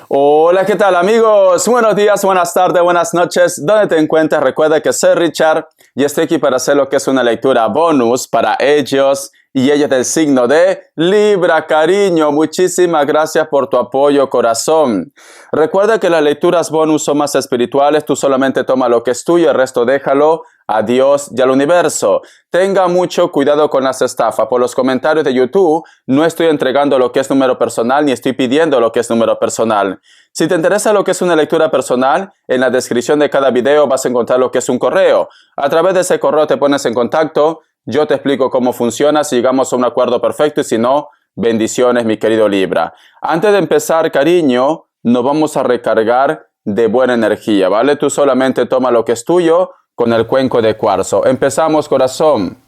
Hola, ¿qué tal amigos? Buenos días, buenas tardes, buenas noches. ¿Dónde te encuentras? Recuerda que soy Richard y estoy aquí para hacer lo que es una lectura bonus para ellos y ellas del signo de Libra. Cariño, muchísimas gracias por tu apoyo, corazón. Recuerda que las lecturas bonus son más espirituales. Tú solamente toma lo que es tuyo, el resto déjalo a Dios y al universo. Tenga mucho cuidado con las estafas. Por los comentarios de YouTube no estoy entregando lo que es número personal ni estoy pidiendo lo que es número personal. Si te interesa lo que es una lectura personal, en la descripción de cada video vas a encontrar lo que es un correo. A través de ese correo te pones en contacto, yo te explico cómo funciona, si llegamos a un acuerdo perfecto y si no, bendiciones mi querido Libra. Antes de empezar, cariño, nos vamos a recargar de buena energía, ¿vale? Tú solamente toma lo que es tuyo con el cuenco de cuarzo. Empezamos, corazón.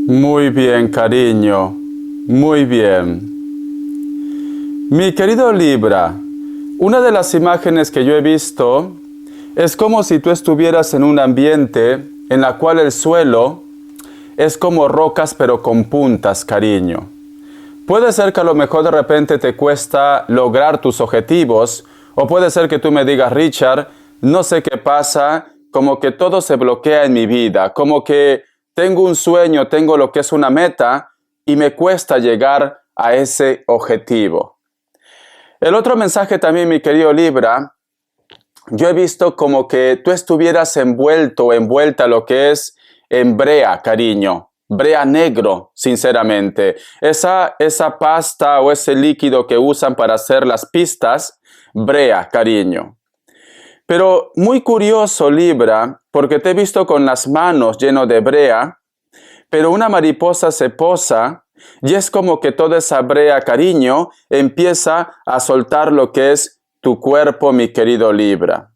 Muy bien, cariño. Muy bien. Mi querido Libra, una de las imágenes que yo he visto es como si tú estuvieras en un ambiente en la cual el suelo es como rocas pero con puntas, cariño. Puede ser que a lo mejor de repente te cuesta lograr tus objetivos, o puede ser que tú me digas, Richard, no sé qué pasa, como que todo se bloquea en mi vida, como que tengo un sueño, tengo lo que es una meta y me cuesta llegar a ese objetivo. El otro mensaje también, mi querido Libra, yo he visto como que tú estuvieras envuelto o envuelta a lo que es en brea, cariño. Brea negro, sinceramente. Esa pasta o ese líquido que usan para hacer las pistas, brea, cariño. Pero muy curioso, Libra, porque te he visto con las manos lleno de brea, pero una mariposa se posa y es como que toda esa brea, cariño, empieza a soltar lo que es tu cuerpo, mi querido Libra.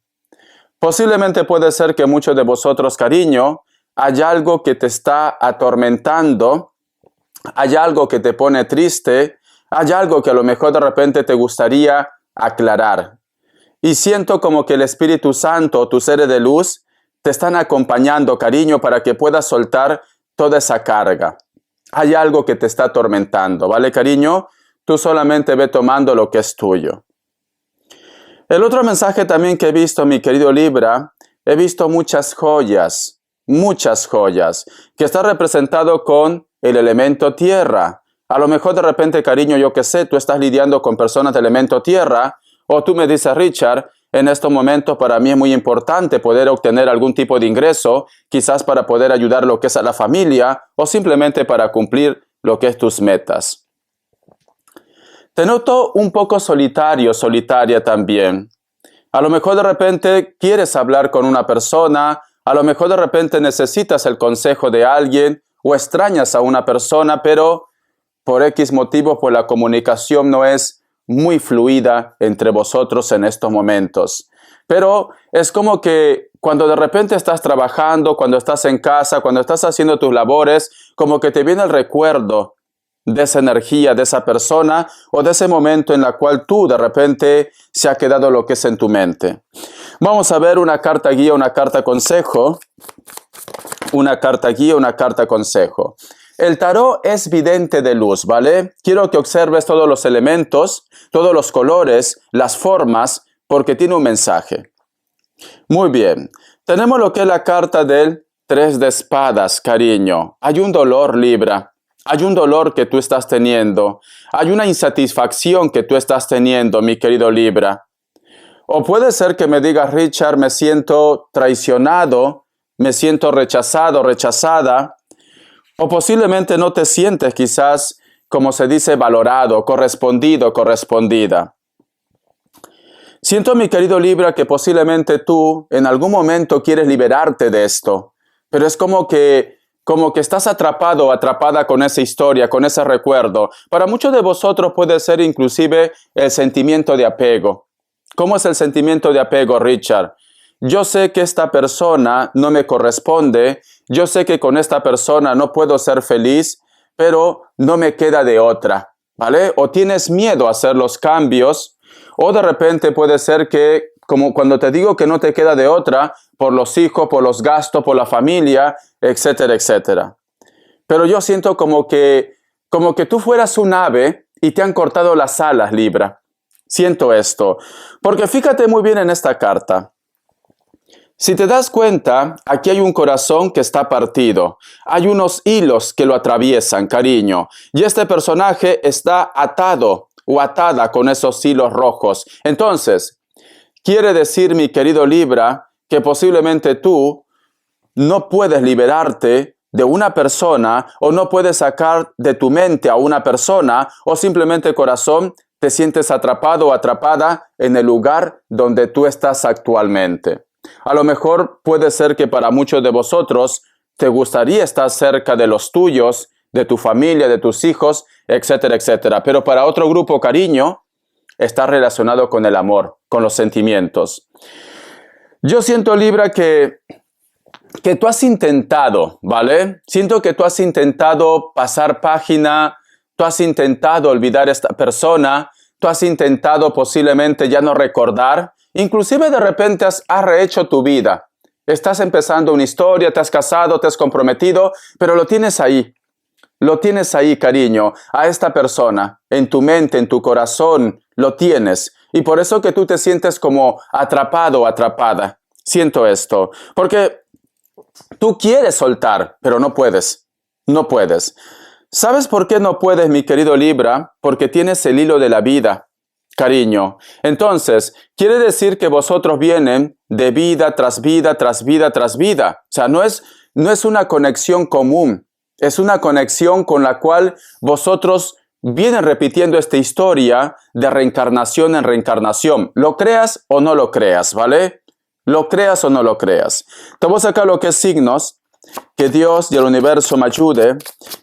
Posiblemente puede ser que muchos de vosotros, cariño, hay algo que te está atormentando, hay algo que te pone triste, hay algo que a lo mejor de repente te gustaría aclarar. Y siento como que el Espíritu Santo, tus seres de luz, te están acompañando, cariño, para que puedas soltar toda esa carga. Hay algo que te está atormentando, ¿vale, cariño? Tú solamente ve tomando lo que es tuyo. El otro mensaje también que he visto, mi querido Libra, he visto muchas joyas, que está representado con el elemento tierra. A lo mejor de repente, cariño, yo qué sé, tú estás lidiando con personas de elemento tierra, o tú me dices, Richard, en estos momentos para mí es muy importante poder obtener algún tipo de ingreso, quizás para poder ayudar lo que es a la familia, o simplemente para cumplir lo que es tus metas. Te noto un poco solitario, solitaria también. A lo mejor de repente quieres hablar con una persona, a lo mejor de repente necesitas el consejo de alguien o extrañas a una persona, pero por X motivo, pues la comunicación no es muy fluida entre vosotros en estos momentos. Pero es como que cuando de repente estás trabajando, cuando estás en casa, cuando estás haciendo tus labores, como que te viene el recuerdo de esa energía, de esa persona o de ese momento en la cual tú de repente se ha quedado lo que es en tu mente. Vamos a ver una carta guía, una carta consejo. Una carta guía, una carta consejo. El tarot es vidente de luz, ¿vale? Quiero que observes todos los elementos, todos los colores, las formas, porque tiene un mensaje. Muy bien. Tenemos lo que es la carta del 3 de espadas, cariño. Hay un dolor, Libra. Hay un dolor que tú estás teniendo. Hay una insatisfacción que tú estás teniendo, mi querido Libra. O puede ser que me digas, Richard, me siento traicionado, me siento rechazado, rechazada, o posiblemente no te sientes quizás, como se dice, valorado, correspondido, correspondida. Siento, mi querido Libra, que posiblemente tú en algún momento quieres liberarte de esto, pero es como que estás atrapado o atrapada con esa historia, con ese recuerdo. Para muchos de vosotros puede ser inclusive el sentimiento de apego. ¿Cómo es el sentimiento de apego, Richard? Yo sé que esta persona no me corresponde, yo sé que con esta persona no puedo ser feliz, pero no me queda de otra, ¿vale? O tienes miedo a hacer los cambios, o de repente puede ser que, como cuando te digo que no te queda de otra, por los hijos, por los gastos, por la familia, etcétera, etcétera. Pero yo siento como que tú fueras un ave y te han cortado las alas, Libra. Siento esto. Porque fíjate muy bien en esta carta. Si te das cuenta, aquí hay un corazón que está partido. Hay unos hilos que lo atraviesan, cariño. Y este personaje está atado o atada con esos hilos rojos. Entonces, quiere decir, mi querido Libra, que posiblemente tú no puedes liberarte de una persona o no puedes sacar de tu mente a una persona o simplemente, corazón, te sientes atrapado o atrapada en el lugar donde tú estás actualmente. A lo mejor puede ser que para muchos de vosotros te gustaría estar cerca de los tuyos, de tu familia, de tus hijos, etcétera, etcétera. Pero para otro grupo, cariño, está relacionado con el amor, con los sentimientos. Yo siento, Libra, que tú has intentado, ¿vale? Siento que tú has intentado pasar página, tú has intentado olvidar a esta persona, tú has intentado posiblemente ya no recordar, inclusive de repente has rehecho tu vida. Estás empezando una historia, te has casado, te has comprometido, pero lo tienes ahí. Lo tienes ahí, cariño, a esta persona, en tu mente, en tu corazón, lo tienes. Y por eso que tú te sientes como atrapado o atrapada. Siento esto. Porque tú quieres soltar, pero no puedes. No puedes. ¿Sabes por qué no puedes, mi querido Libra? Porque tienes el hilo de la vida, cariño. Entonces, quiere decir que vosotros vienen de vida tras vida, tras vida, tras vida. O sea, no es una conexión común. Es una conexión con la cual vosotros vienen repitiendo esta historia de reencarnación en reencarnación. Lo creas o no lo creas, ¿vale? Lo creas o no lo creas. Te voy a sacar lo que es signos. Que Dios y el universo me ayude.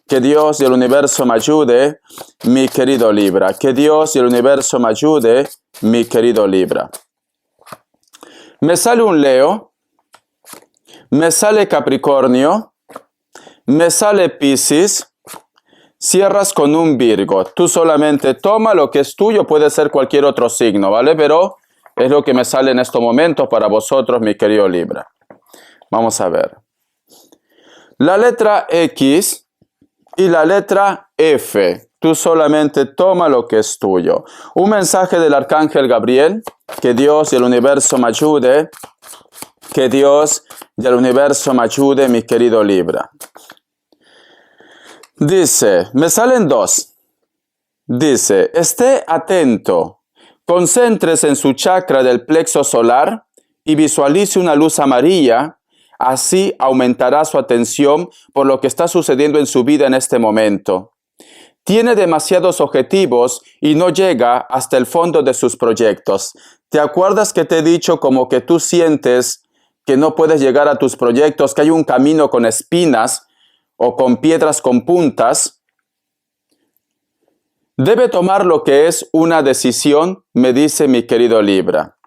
Que Dios y el universo me ayude, mi querido Libra. Que Dios y el universo me ayude, mi querido Libra. Me sale un Leo. Me sale Capricornio. Me sale Piscis, cierras con un Virgo. Tú solamente toma lo que es tuyo, puede ser cualquier otro signo, ¿vale? Pero es lo que me sale en estos momentos para vosotros, mi querido Libra. Vamos a ver. La letra X y la letra F. Tú solamente toma lo que es tuyo. Un mensaje del Arcángel Gabriel. Que Dios y el universo me ayude. Que Dios y el universo me ayude, mi querido Libra. Dice, me salen dos. Dice, esté atento, concéntrese en su chakra del plexo solar y visualice una luz amarilla. Así aumentará su atención por lo que está sucediendo en su vida en este momento. Tiene demasiados objetivos y no llega hasta el fondo de sus proyectos. ¿Te acuerdas que te he dicho como que tú sientes que no puedes llegar a tus proyectos, que hay un camino con espinas o con piedras con puntas? Debe tomar lo que es una decisión, me dice mi querido Libra.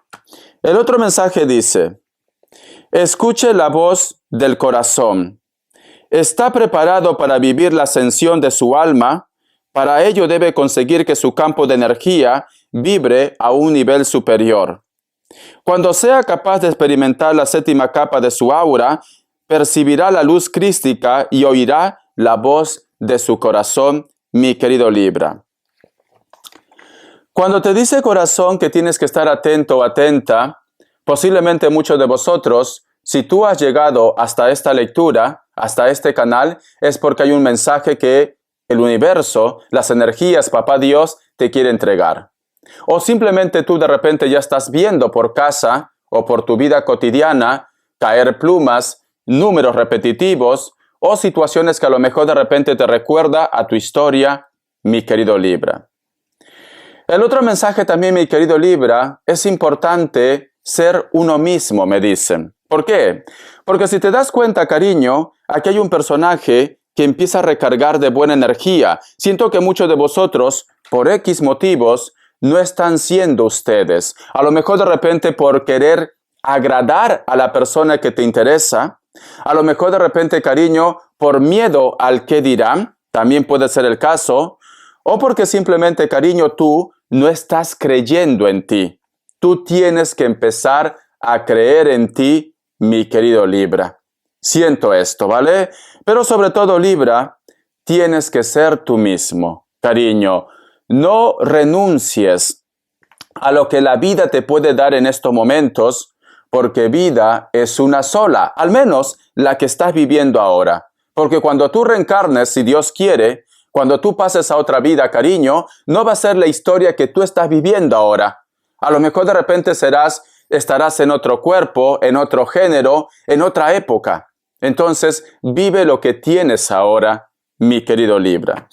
El otro mensaje dice, escuche la voz del corazón. Está preparado para vivir la ascensión de su alma. Para ello debe conseguir que su campo de energía vibre a un nivel superior. Cuando sea capaz de experimentar la séptima capa de su aura, percibirá la luz crística y oirá la voz de su corazón, mi querido Libra. Cuando te dice corazón que tienes que estar atento o atenta, posiblemente muchos de vosotros, si tú has llegado hasta esta lectura, hasta este canal, es porque hay un mensaje que el universo, las energías, Papá Dios, te quiere entregar. O simplemente tú de repente ya estás viendo por casa o por tu vida cotidiana caer plumas, números repetitivos o situaciones que a lo mejor de repente te recuerda a tu historia, mi querido Libra. El otro mensaje también, mi querido Libra, es importante ser uno mismo, me dicen. ¿Por qué? Porque si te das cuenta, cariño, aquí hay un personaje que empieza a recargar de buena energía. Siento que muchos de vosotros, por X motivos, no están siendo ustedes. A lo mejor de repente por querer agradar a la persona que te interesa. A lo mejor de repente, cariño, por miedo al qué dirán. También puede ser el caso. O porque simplemente, cariño, tú no estás creyendo en ti. Tú tienes que empezar a creer en ti, mi querido Libra. Siento esto, ¿vale? Pero sobre todo, Libra, tienes que ser tú mismo, cariño. No renuncies a lo que la vida te puede dar en estos momentos, porque vida es una sola, al menos la que estás viviendo ahora. Porque cuando tú reencarnes, si Dios quiere, cuando tú pases a otra vida, cariño, no va a ser la historia que tú estás viviendo ahora. A lo mejor de repente estarás en otro cuerpo, en otro género, en otra época. Entonces, vive lo que tienes ahora, mi querido Libra.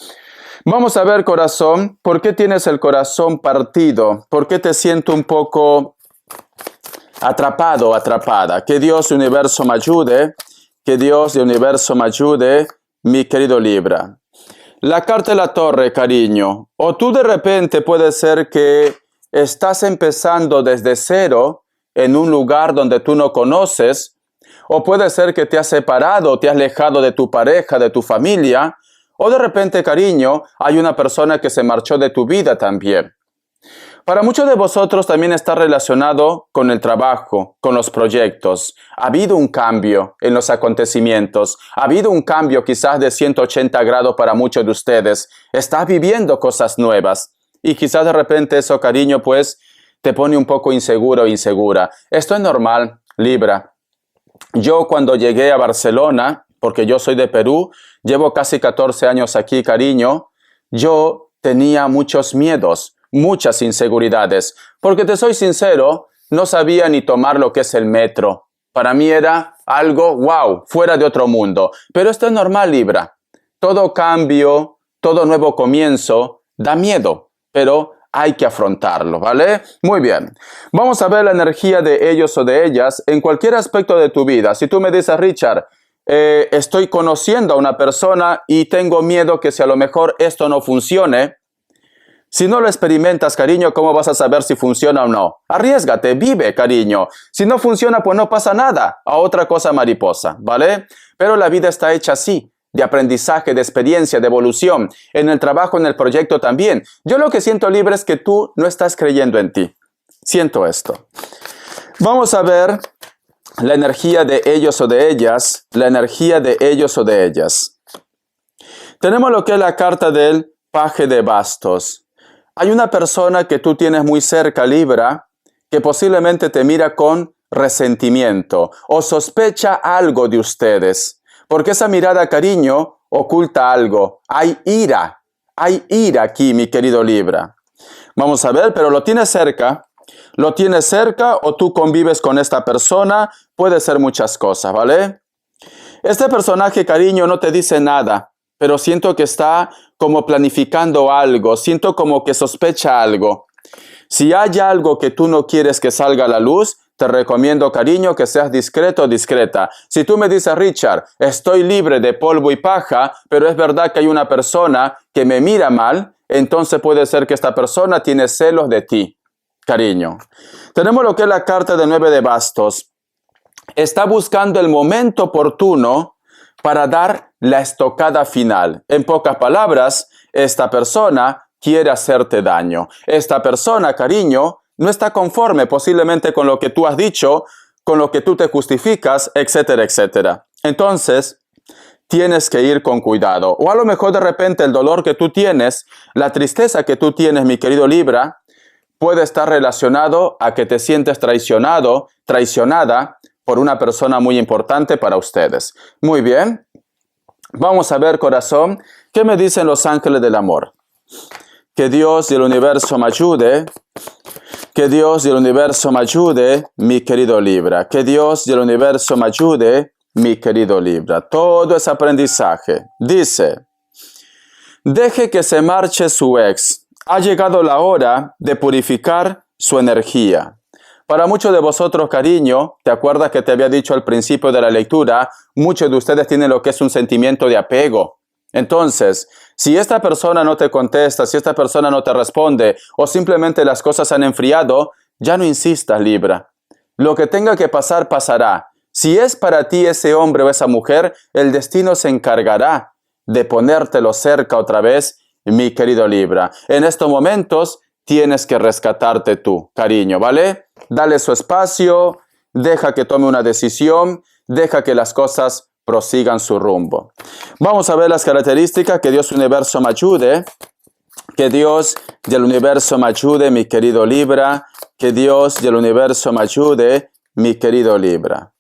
Vamos a ver, corazón, ¿por qué tienes el corazón partido? ¿Por qué te siento un poco atrapado, atrapada? Que Dios, universo, me ayude. Que Dios, el universo, me ayude, mi querido Libra. La carta de la torre, cariño. O tú de repente puede ser que estás empezando desde cero en un lugar donde tú no conoces, o puede ser que te has separado, te has alejado de tu pareja, de tu familia, o de repente, cariño, hay una persona que se marchó de tu vida también. Para muchos de vosotros también está relacionado con el trabajo, con los proyectos. Ha habido un cambio en los acontecimientos. Ha habido un cambio quizás de 180 grados para muchos de ustedes. Estás viviendo cosas nuevas. Y quizás de repente eso, cariño, pues te pone un poco inseguro o insegura. Esto es normal, Libra. Yo cuando llegué a Barcelona, porque yo soy de Perú, llevo casi 14 años aquí, cariño, yo tenía muchos miedos, muchas inseguridades, porque te soy sincero, no sabía ni tomar lo que es el metro. Para mí era algo, wow, fuera de otro mundo. Pero esto es normal, Libra. Todo cambio, todo nuevo comienzo, da miedo, pero hay que afrontarlo, ¿vale? Muy bien. Vamos a ver la energía de ellos o de ellas en cualquier aspecto de tu vida. Si tú me dices, Richard, estoy conociendo a una persona y tengo miedo que si a lo mejor esto no funcione. Si no lo experimentas, cariño, ¿cómo vas a saber si funciona o no? Arriésgate, vive, cariño. Si no funciona, pues no pasa nada. A otra cosa mariposa, ¿vale? Pero la vida está hecha así, de aprendizaje, de experiencia, de evolución. En el trabajo, en el proyecto también. Yo lo que siento, Libra, es que tú no estás creyendo en ti. Siento esto. Vamos a ver la energía de ellos o de ellas. La energía de ellos o de ellas. Tenemos lo que es la carta del paje de bastos. Hay una persona que tú tienes muy cerca, Libra, que posiblemente te mira con resentimiento o sospecha algo de ustedes. Porque esa mirada, cariño, oculta algo. Hay ira aquí, mi querido Libra. Vamos a ver, pero lo tienes cerca. Lo tienes cerca o tú convives con esta persona. Puede ser muchas cosas, ¿vale? Este personaje, cariño, no te dice nada, pero siento que está como planificando algo. Siento como que sospecha algo. Si hay algo que tú no quieres que salga a la luz, te recomiendo, cariño, que seas discreto o discreta. Si tú me dices, Richard, estoy libre de polvo y paja, pero es verdad que hay una persona que me mira mal, entonces puede ser que esta persona tiene celos de ti, cariño. Tenemos lo que es la carta de 9 de bastos. Está buscando el momento oportuno para dar la estocada final. En pocas palabras, esta persona quiere hacerte daño. Esta persona, cariño, no está conforme posiblemente con lo que tú has dicho, con lo que tú te justificas, etcétera, etcétera. Entonces, tienes que ir con cuidado. O a lo mejor de repente el dolor que tú tienes, la tristeza que tú tienes, mi querido Libra, puede estar relacionado a que te sientes traicionado, traicionada por una persona muy importante para ustedes. Muy bien. Vamos a ver, corazón, ¿qué me dicen los ángeles del amor? Que Dios y el universo me ayude. Que Dios y el universo me ayude, mi querido Libra. Que Dios y el universo me ayude, mi querido Libra. Todo es aprendizaje. Dice, deje que se marche su ex. Ha llegado la hora de purificar su energía. Para muchos de vosotros, cariño, ¿te acuerdas que te había dicho al principio de la lectura? Muchos de ustedes tienen lo que es un sentimiento de apego. Entonces, si esta persona no te contesta, si esta persona no te responde, o simplemente las cosas han enfriado, ya no insistas, Libra. Lo que tenga que pasar, pasará. Si es para ti ese hombre o esa mujer, el destino se encargará de ponértelo cerca otra vez, mi querido Libra. En estos momentos tienes que rescatarte tú, cariño, ¿vale? Dale su espacio, deja que tome una decisión, deja que las cosas prosigan su rumbo. Vamos a ver las características. Que Dios Universo me ayude. Que Dios del Universo me ayude, mi querido Libra. Que Dios del Universo me ayude, mi querido Libra.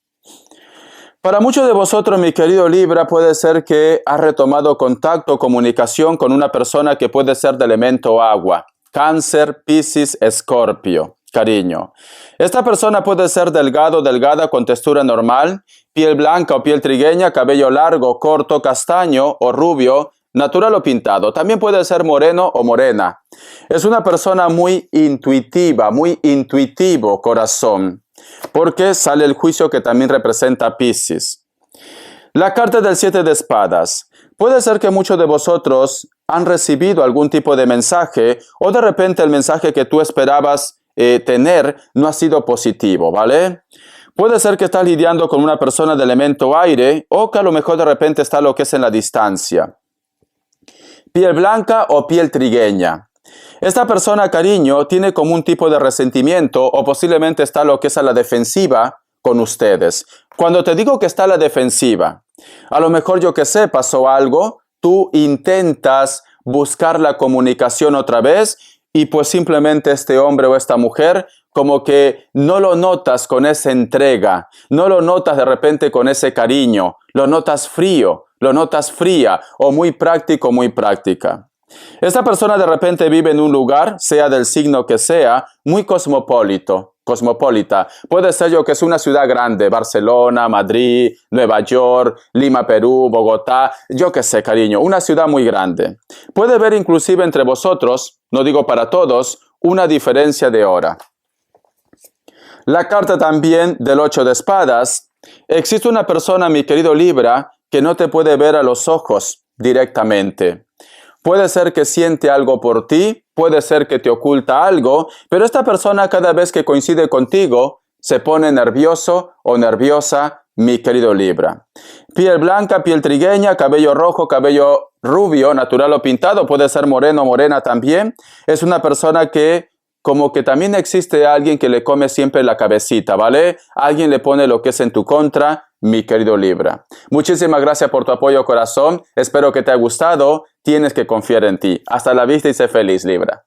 Para muchos de vosotros, mi querido Libra, puede ser que has retomado contacto o comunicación con una persona que puede ser de elemento agua. Cáncer, Piscis, Escorpio. Cariño. Esta persona puede ser delgada con textura normal, piel blanca o piel trigueña, cabello largo, corto, castaño o rubio, natural o pintado. También puede ser moreno o morena. Es una persona muy intuitiva, muy intuitivo, corazón. Porque sale el juicio que también representa Piscis. La carta del 7 de espadas. Puede ser que muchos de vosotros han recibido algún tipo de mensaje o de repente el mensaje que tú esperabas tener no ha sido positivo, ¿vale? Puede ser que estás lidiando con una persona de elemento aire o que a lo mejor de repente está lo que es en la distancia. Piel blanca o piel trigueña. Esta persona, cariño, tiene como un tipo de resentimiento o posiblemente está lo que es a la defensiva con ustedes. Cuando te digo que está a la defensiva, a lo mejor yo que sé, pasó algo, tú intentas buscar la comunicación otra vez y pues simplemente este hombre o esta mujer como que no lo notas con esa entrega, no lo notas de repente con ese cariño, lo notas frío, lo notas fría o muy práctico, muy práctica. Esta persona de repente vive en un lugar, sea del signo que sea, muy cosmopolita. Puede ser yo que es una ciudad grande, Barcelona, Madrid, Nueva York, Lima, Perú, Bogotá, yo que sé, cariño, una ciudad muy grande. Puede haber inclusive entre vosotros, no digo para todos, una diferencia de hora. La carta también del 8 de espadas. Existe una persona, mi querido Libra, que no te puede ver a los ojos directamente. Puede ser que siente algo por ti, puede ser que te oculta algo, pero esta persona cada vez que coincide contigo se pone nervioso o nerviosa, mi querido Libra. Piel blanca, piel trigueña, cabello rojo, cabello rubio, natural o pintado, puede ser moreno o morena también. Es una persona que como que también existe alguien que le come siempre la cabecita, ¿vale? Alguien le pone lo que es en tu contra, mi querido Libra. Muchísimas gracias por tu apoyo, corazón. Espero que te haya gustado. Tienes que confiar en ti. Hasta la vista y sé feliz, Libra.